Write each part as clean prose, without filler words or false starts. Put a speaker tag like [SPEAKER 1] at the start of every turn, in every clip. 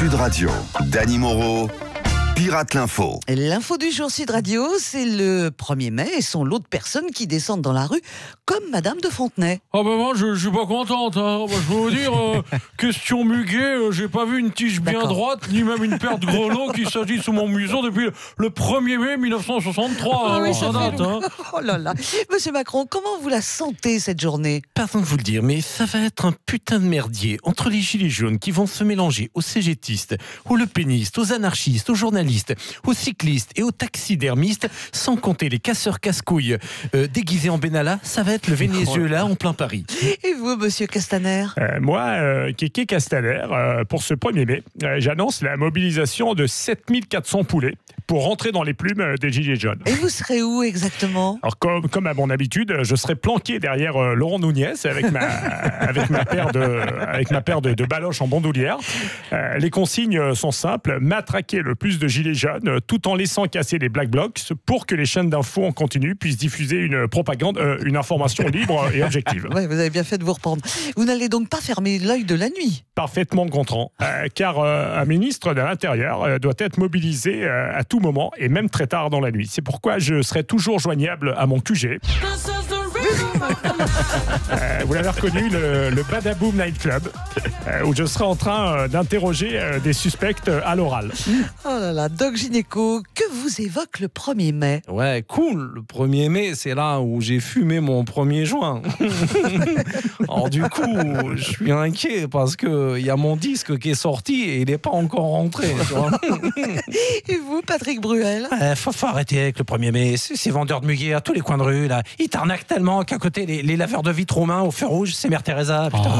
[SPEAKER 1] Sud Radio, Dany Moreau, Pirate l'Info.
[SPEAKER 2] L'info du jour Sud Radio, c'est le 1er mai et son lot de personnes qui descendent dans la rue comme Madame de Fontenay.
[SPEAKER 3] Ah ben moi je suis pas contente, hein. Moi, je peux vous dire, question muguet, j'ai pas vu une tige bien droite, ni même une paire de grelots qui s'agit sous mon museau depuis le 1er mai 1963.
[SPEAKER 2] Ah oui,
[SPEAKER 3] Alors, ça date, hein.
[SPEAKER 2] Oh là là. Monsieur Macron, comment vous la sentez cette journée?
[SPEAKER 4] Pardon de vous le dire, mais ça va être un putain de merdier entre les gilets jaunes qui vont se mélanger aux cégétistes, aux lepénistes, aux anarchistes, aux journalistes, aux cyclistes et aux taxidermistes, sans compter les casseurs casse-couilles déguisés en Benalla. Ça va être le Venezuela en plein Paris.
[SPEAKER 2] Et vous, monsieur Castaner?
[SPEAKER 5] Moi, Kéké Castaner, pour ce 1er mai, j'annonce la mobilisation de 7400 poulets pour rentrer dans les plumes des gilets jaunes.
[SPEAKER 2] Et vous serez où exactement?
[SPEAKER 5] Alors, comme à mon habitude, je serai planqué derrière Laurent Nunez avec ma paire de baloches en bandoulière. Les consignes sont simples: matraquer le plus de gilets jaunes tout en laissant casser les black blocs pour que les chaînes d'infos en continu puissent diffuser une propagande, une information libre et objective.
[SPEAKER 2] Ouais, vous avez bien fait de vous reprendre. Vous n'allez donc pas fermer l'œil de la nuit?
[SPEAKER 5] Parfaitement contrant, car un ministre de l'Intérieur doit être mobilisé à tout moment et même très tard dans la nuit. C'est pourquoi je serai toujours joignable à mon QG. Vous l'avez reconnu, le Badaboom Night Club, où je serai en train d'interroger des suspects à l'oral.
[SPEAKER 2] Oh là là, Doc Gynéco, que vous évoque le 1er mai?
[SPEAKER 4] Ouais, cool. Le 1er mai, c'est là où j'ai fumé mon premier joint. Alors du coup, je suis inquiet parce que il y a mon disque qui est sorti et il n'est pas encore rentré. Tu vois.
[SPEAKER 2] Et vous, Patrick Bruel?
[SPEAKER 4] Faut arrêter avec le 1er mai. Ces vendeurs de muguet à tous les coins de rue, là, ils t'arnaquent tellement qu'à côté, les laveurs de vitres romains au feu rouge, c'est Mère Teresa. Putain.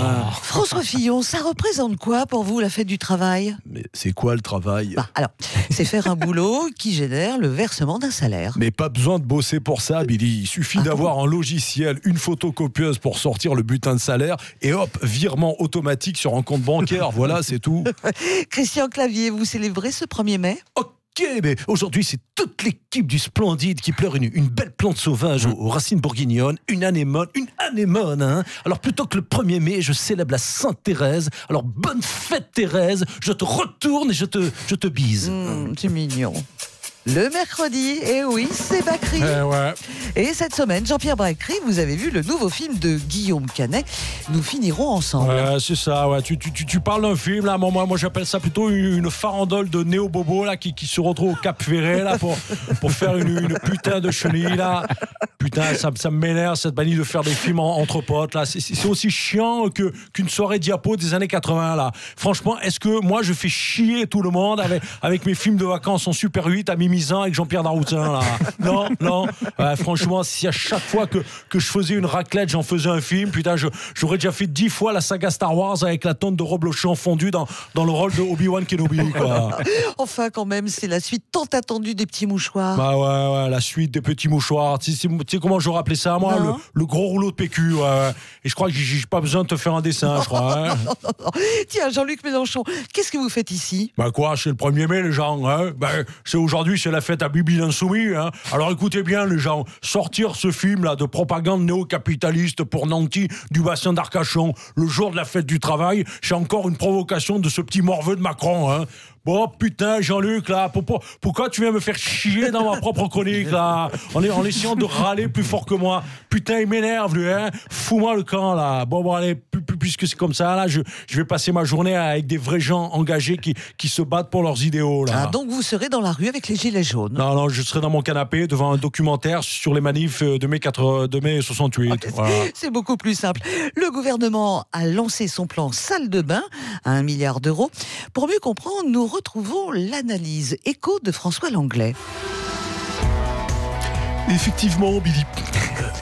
[SPEAKER 2] François Fillon, ça représente quoi pour vous la fête du travail?
[SPEAKER 6] Mais c'est quoi le travail?
[SPEAKER 2] Alors, c'est faire un boulot qui génère le versement d'un salaire.
[SPEAKER 6] Mais pas besoin de bosser pour ça, Billy. Il suffit d'avoir un logiciel, une photocopieuse pour sortir le butin de salaire et hop, virement automatique sur un compte bancaire. Voilà, c'est tout.
[SPEAKER 2] Christian Clavier, vous célébrez ce 1er mai?
[SPEAKER 4] Ok, mais aujourd'hui, c'est toute l'équipe du Splendide qui pleure une belle plante sauvage aux racines bourguignonnes, une anémone, hein. Alors plutôt que le 1er mai, je célèbre la Sainte Thérèse. Alors bonne fête Thérèse, je te retourne et je te bise.
[SPEAKER 2] C'est mignon. Le mercredi, et oui, c'est Bacri.
[SPEAKER 3] Ouais.
[SPEAKER 2] Et cette semaine, Jean-Pierre Bacri, vous avez vu le nouveau film de Guillaume Canet. Nous finirons ensemble.
[SPEAKER 3] Ouais, c'est ça, ouais. Tu parles d'un film, là, moi j'appelle ça plutôt une farandole de néo-bobo, là, qui se retrouve au Cap Ferret, là, pour faire une putain de chenille, là. Putain, ça m'énerve, cette manie de faire des films entre potes, là. C'est aussi chiant qu'une soirée diapo des années 80, là. Franchement, est-ce que moi, je fais chier tout le monde avec mes films de vacances en Super 8 à Mimizan avec Jean-Pierre Daroutin, là? Non. Franchement, si à chaque fois que je faisais une raclette, j'en faisais un film, putain, j'aurais déjà fait 10 fois la saga Star Wars avec la tonne de Rob Lochon fondue dans le rôle de Obi-Wan Kenobi, quoi.
[SPEAKER 2] Enfin, quand même, c'est la suite tant attendue des petits mouchoirs.
[SPEAKER 3] Bah ouais, la suite des petits mouchoirs. Tu sais comment j'aurais appelé ça, moi? Le gros rouleau de PQ, ouais. Et je crois que j'ai pas besoin de te faire un dessin, je crois. Hein.
[SPEAKER 2] Non. Tiens, Jean-Luc Mélenchon, qu'est-ce que vous faites ici?
[SPEAKER 3] Bah quoi, c'est le 1er mai, les gens, hein. Bah, c'est aujourd'hui, c'est la fête à Bibi l'Insoumis, hein. Alors écoutez bien, les gens, sortir ce film-là de propagande néo-capitaliste pour nantis du bassin d'Arcachon le jour de la fête du travail, c'est encore une provocation de ce petit morveux de Macron, hein. Bon, putain, Jean-Luc, là, pourquoi tu viens me faire chier dans ma propre chronique, là, en essayant de râler plus fort que moi? Putain, il m'énerve, lui, hein. Fous-moi le camp, là. Bon, allez, puisque c'est comme ça, là, je vais passer ma journée avec des vrais gens engagés qui se battent pour leurs idéaux, là.
[SPEAKER 2] Ah, donc vous serez dans la rue avec les gilets jaunes?
[SPEAKER 3] Non, je serai dans mon canapé devant un documentaire sur les manifs de mai 68. Voilà.
[SPEAKER 2] C'est beaucoup plus simple. Le gouvernement a lancé son plan salle de bain à 1 milliard d'euros. Pour mieux comprendre, nous retrouvons l'analyse écho de François Langlais.
[SPEAKER 6] Effectivement, Billy.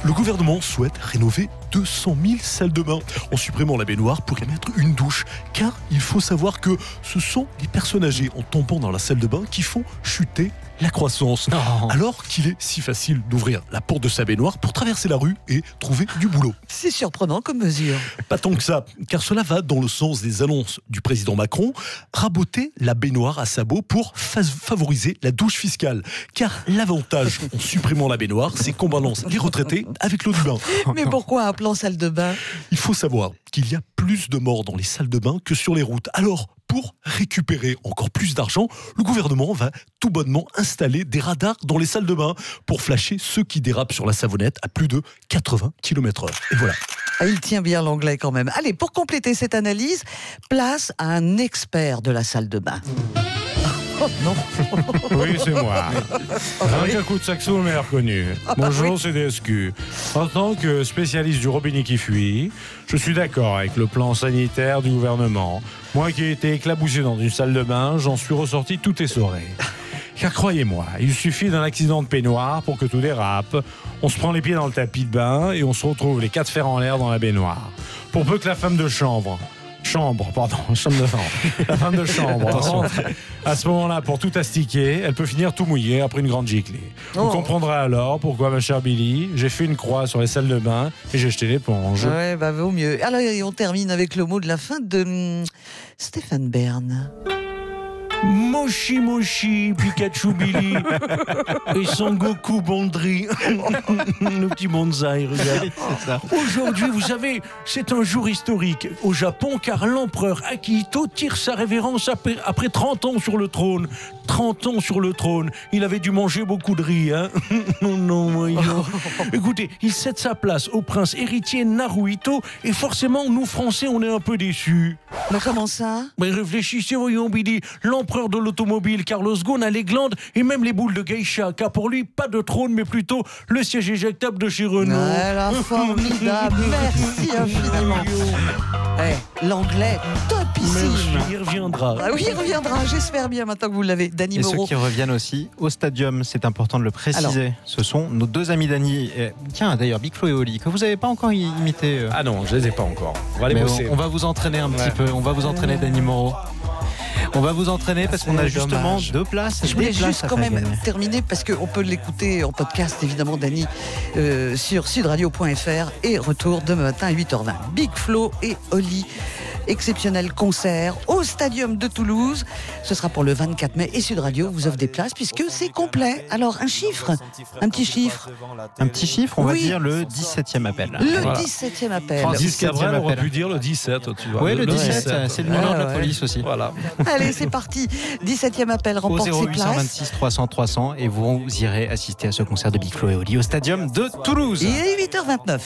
[SPEAKER 6] Le gouvernement souhaite rénover 200 000 salles de bain en supprimant la baignoire pour y mettre une douche. Car il faut savoir que ce sont les personnes âgées en tombant dans la salle de bain qui font chuter la croissance. Alors qu'il est si facile d'ouvrir la porte de sa baignoire pour traverser la rue et trouver du boulot.
[SPEAKER 2] C'est surprenant comme mesure.
[SPEAKER 6] Pas tant que ça, car cela va dans le sens des annonces du président Macron, raboter la baignoire à sabot pour favoriser la douche fiscale. Car l'avantage en supprimant la baignoire, c'est qu'on balance les retraités avec l'eau du bain.
[SPEAKER 2] Mais pourquoi un plan salle de bain?
[SPEAKER 6] Il faut savoir qu'il y a plus de morts dans les salles de bain que sur les routes. Alors, pour récupérer encore plus d'argent, le gouvernement va tout bonnement installer des radars dans les salles de bain pour flasher ceux qui dérapent sur la savonnette à plus de 80 km/h. Et voilà.
[SPEAKER 2] Ah, il tient bien l'anglais quand même. Allez, pour compléter cette analyse, place à un expert de la salle de bain. Oh non.
[SPEAKER 3] Oui, c'est moi. Un qu'un coup de saxo, le meilleur connu. Bonjour, c'est DSQ. En tant que spécialiste du robinet qui fuit, je suis d'accord avec le plan sanitaire du gouvernement. Moi qui ai été éclaboussé dans une salle de bain, j'en suis ressorti tout essoré. Car croyez-moi, il suffit d'un accident de peignoir pour que tout dérape. On se prend les pieds dans le tapis de bain et on se retrouve les quatre fers en l'air dans la baignoire. Pour peu que la femme de chambre la femme de chambre rentre à ce moment-là pour tout astiquer, elle peut finir tout mouillée après une grande giclée. Vous comprendrez alors pourquoi, ma chère Billy, j'ai fait une croix sur les salles de bain et j'ai jeté l'éponge.
[SPEAKER 2] Ouais, bah vaut mieux. Alors, on termine avec le mot de la fin de Stéphane Bern.
[SPEAKER 3] Moshi Moshi, Pikachu Billy et Son Goku Bondry. Le petit bonsaï, regardez. Aujourd'hui, vous savez, c'est un jour historique au Japon car l'empereur Akihito tire sa révérence après 30 ans sur le trône. 30 ans sur le trône. Il avait dû manger beaucoup de riz, hein. Non, voyons. Écoutez, il cède sa place au prince héritier Naruhito et forcément, nous Français, on est un peu déçus.
[SPEAKER 2] Mais comment ça?
[SPEAKER 3] Mais réfléchissez, voyons, Billy. L'empereur de l'automobile, Carlos Ghosn, a les glandes et même les boules de geisha, car pour lui, pas de trône, mais plutôt le siège éjectable de chez Renault.
[SPEAKER 2] Alors, formidable. Merci infiniment. L'anglais, topissime.
[SPEAKER 3] Il reviendra.
[SPEAKER 2] Ah oui, il reviendra. J'espère bien maintenant que vous l'avez. Dany
[SPEAKER 7] Et
[SPEAKER 2] Moreau.
[SPEAKER 7] ceux qui reviennent aussi au stadium, c'est important de le préciser. Ce sont nos deux amis Dany. Tiens, d'ailleurs, Big Flo et Oli, que vous n'avez pas encore imité.
[SPEAKER 3] Ah non, je les ai pas encore. On va les
[SPEAKER 7] Mais
[SPEAKER 3] bosser.
[SPEAKER 7] on va vous entraîner un petit peu. On va vous entraîner, Dany Moreau. On va vous entraîner parce qu'on a justement deux places.
[SPEAKER 2] Je voulais juste quand même terminer parce qu'on peut l'écouter en podcast évidemment, Dany, sur sudradio.fr et retour demain matin à 8h20. Big Flo et Oli, exceptionnel concert au Stadium de Toulouse. Ce sera pour le 24 mai et Sud Radio vous offre des places puisque c'est complet. Alors un chiffre, un petit chiffre.
[SPEAKER 7] Un petit chiffre, on va
[SPEAKER 2] Oui.
[SPEAKER 7] dire le 17e appel.
[SPEAKER 2] Le 17e appel.
[SPEAKER 3] Francis Cabrel aurait
[SPEAKER 7] appel.
[SPEAKER 3] pu dire le 17, tu vois.
[SPEAKER 7] Oui, le 17, c'est le numéro de la
[SPEAKER 2] ouais.
[SPEAKER 7] police aussi.
[SPEAKER 3] Voilà.
[SPEAKER 2] Allez, c'est parti. 17e appel,
[SPEAKER 7] Au
[SPEAKER 2] remporte ses places.
[SPEAKER 7] 0826 300 300 et vous irez assister à ce concert de Big Flo et Oli au Stadium de Toulouse.
[SPEAKER 2] Et 8h29.